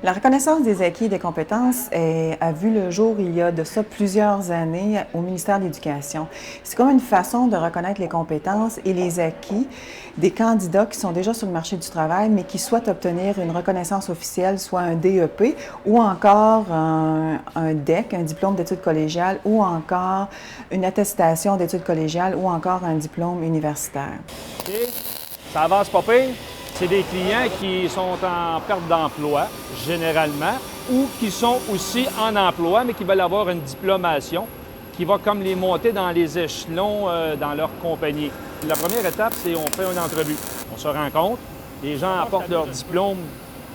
La reconnaissance des acquis et des compétences a vu le jour il y a de ça plusieurs années au ministère de l'Éducation. C'est comme une façon de reconnaître les compétences et les acquis des candidats qui sont déjà sur le marché du travail, mais qui souhaitent obtenir une reconnaissance officielle, soit un DEP ou encore un DEC, un diplôme d'études collégiales, ou encore une attestation d'études collégiales, ou encore un diplôme universitaire. OK. Ça avance pas pire. C'est des clients qui sont en perte d'emploi, généralement, ou qui sont aussi en emploi, mais qui veulent avoir une diplomation qui va comme les monter dans les échelons dans leur compagnie. La première étape, c'est on fait une entrevue. On se rencontre, les gens apportent leur diplôme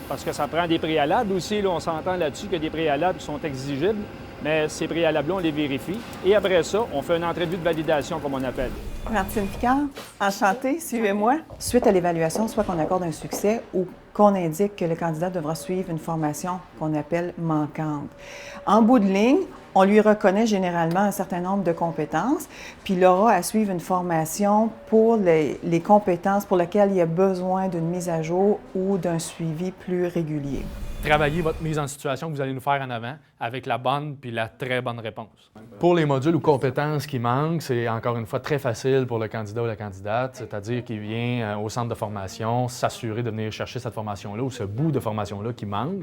parce que ça prend des préalables aussi. Là, on s'entend là-dessus qu'il y a des préalables qui sont exigibles, mais ces préalables-là, on les vérifie. Et après ça, on fait une entrevue de validation, comme on appelle. Martine Picard, enchantée, suivez-moi. Suite à l'évaluation, soit qu'on accorde un succès ou qu'on indique que le candidat devra suivre une formation qu'on appelle manquante. En bout de ligne, on lui reconnaît généralement un certain nombre de compétences, puis il aura à suivre une formation pour les compétences pour lesquelles il y a besoin d'une mise à jour ou d'un suivi plus régulier. Travaillez votre mise en situation que vous allez nous faire en avant avec la bonne puis la très bonne réponse. Pour les modules ou compétences qui manquent, c'est encore une fois très facile pour le candidat ou la candidate, c'est-à-dire qu'il vient au centre de formation s'assurer de venir chercher cette formation-là ou ce bout de formation-là qui manque.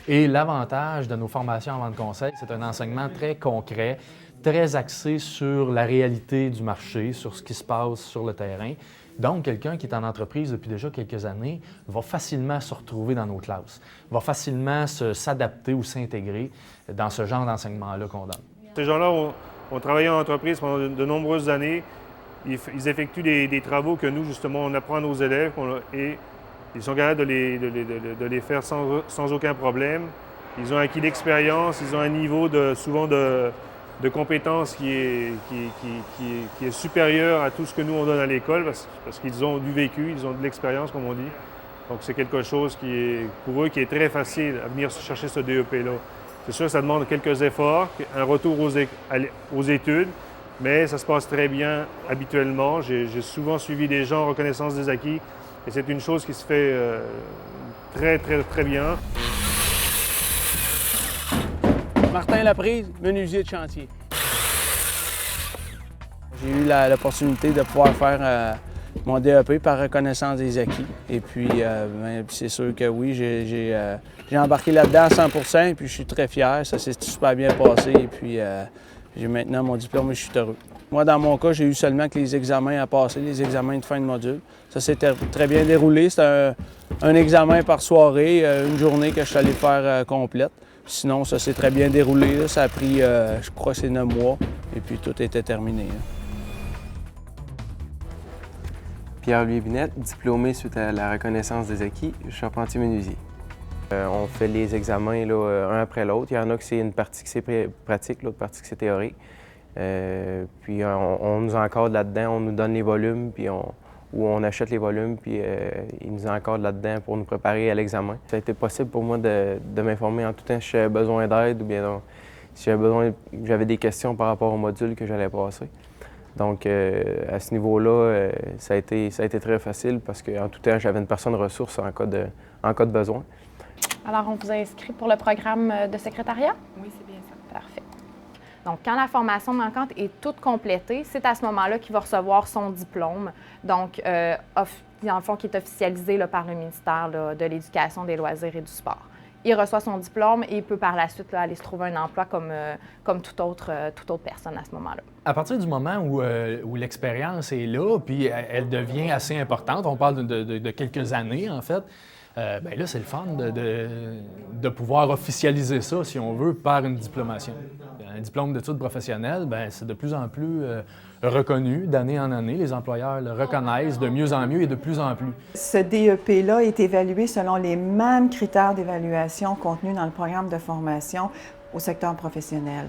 Et l'avantage de nos formations en vente conseil, c'est un enseignement très concret, très axé sur la réalité du marché, sur ce qui se passe sur le terrain. Donc, quelqu'un qui est en entreprise depuis déjà quelques années va facilement se retrouver dans nos classes, va facilement s'adapter ou s'intégrer dans ce genre d'enseignement-là qu'on donne. Ces gens-là ont travaillé en entreprise pendant de nombreuses années. Ils effectuent des travaux que nous, justement, on apprend à nos élèves et ils sont capables de les faire sans aucun problème. Ils ont acquis l'expérience, ils ont un niveau souvent de compétences qui est supérieur à tout ce que nous on donne à l'école parce qu'ils ont du vécu, ils ont de l'expérience, comme on dit. Donc c'est quelque chose qui est, pour eux, qui est très facile à venir chercher ce DEP-là. C'est sûr que ça demande quelques efforts, un retour aux études, mais ça se passe très bien habituellement. J'ai souvent suivi des gens en reconnaissance des acquis et c'est une chose qui se fait très, très, très bien. Martin Laprise, menuisier de chantier. J'ai eu l'opportunité de pouvoir faire mon DEP par reconnaissance des acquis. Et puis, c'est sûr que oui, j'ai embarqué là-dedans à 100% et puis je suis très fier. Ça s'est super bien passé et puis j'ai maintenant mon diplôme et je suis heureux. Moi, dans mon cas, j'ai eu seulement que les examens à passer, les examens de fin de module. Ça s'est très bien déroulé. C'était un examen par soirée, une journée que je suis allé faire complète. Sinon, ça s'est très bien déroulé. Là. Ça a pris, je crois, c'est 9 mois. Et puis, tout était terminé. Là. Pierre-Louis Binette, diplômé suite à la reconnaissance des acquis, charpentier menuisier. On fait les examens là, un après l'autre. Il y en a que c'est une partie qui c'est pratique, l'autre partie qui c'est théorique. Puis on nous encadre là-dedans, on nous donne les volumes, puis on achète les volumes, puis ils nous encadrent là-dedans pour nous préparer à l'examen. Ça a été possible pour moi de m'informer en tout temps si j'avais besoin d'aide ou bien non, si j'avais des questions par rapport au module que j'allais passer. Donc, à ce niveau-là, ça a été très facile parce qu'en tout temps, j'avais une personne ressource en cas de besoin. Alors, on vous a inscrit pour le programme de secrétariat? Oui, c'est bien ça. Parfait. Donc, quand la formation manquante est toute complétée, c'est à ce moment-là qu'il va recevoir son diplôme, donc, dans le fond, qui est officialisé là, par le ministère là, de l'Éducation, des Loisirs et du Sport. Il reçoit son diplôme et il peut par la suite là, aller se trouver un emploi comme toute autre personne à ce moment-là. À partir du moment où l'expérience est là, puis elle devient assez importante, on parle de quelques années en fait, bien là, c'est le fun de pouvoir officialiser ça, si on veut, par une diplomation. Un diplôme d'études professionnelles, bien, c'est de plus en plus reconnu d'année en année. Les employeurs le reconnaissent de mieux en mieux et de plus en plus. Ce DEP-là est évalué selon les mêmes critères d'évaluation contenus dans le programme de formation au secteur professionnel.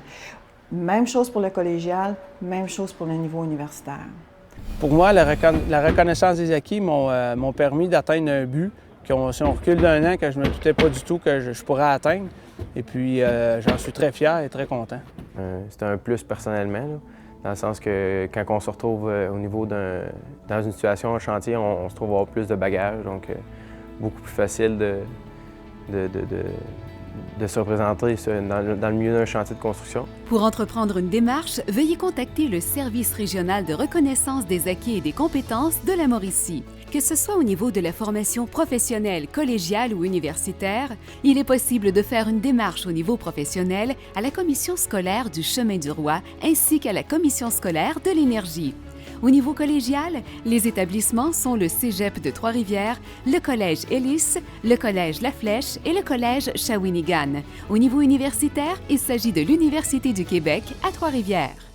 Même chose pour le collégial, même chose pour le niveau universitaire. Pour moi, la reconnaissance des acquis m'ont permis d'atteindre un but si on recule d'un an que je ne me doutais pas du tout que je pourrais atteindre. Et puis, j'en suis très fier et très content. C'était un plus personnellement, là, dans le sens que quand on se retrouve au niveau dans une situation en chantier, on se trouve avoir plus de bagages, donc beaucoup plus facile de se représenter dans le milieu d'un chantier de construction. Pour entreprendre une démarche, veuillez contacter le Service régional de reconnaissance des acquis et des compétences de la Mauricie. Que ce soit au niveau de la formation professionnelle, collégiale ou universitaire, il est possible de faire une démarche au niveau professionnel à la Commission scolaire du Chemin du Roi ainsi qu'à la Commission scolaire de l'Énergie. Au niveau collégial, les établissements sont le Cégep de Trois-Rivières, le Collège Ellis, le Collège La Flèche et le Collège Shawinigan. Au niveau universitaire, il s'agit de l'Université du Québec à Trois-Rivières.